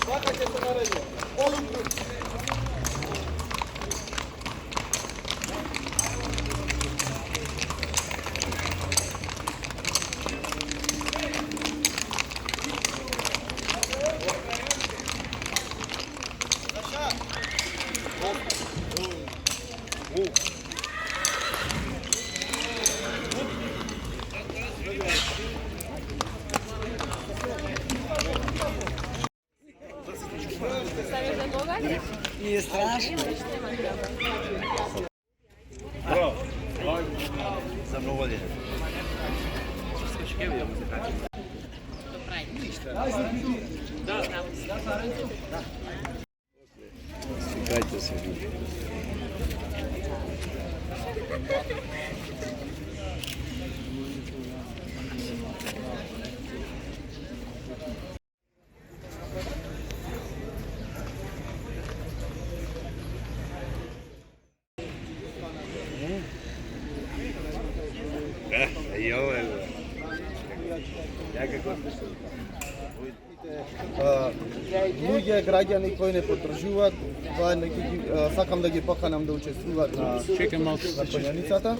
Махайте се на редно. Полукруг. Ставиш за Бога? Nije strašno. Bravo. Za mnogodje. Slikajte se. I ovo je... Луѓе, граѓани кои не поддржуваат, сакам да ги поканам да учествуваат на конјаницата.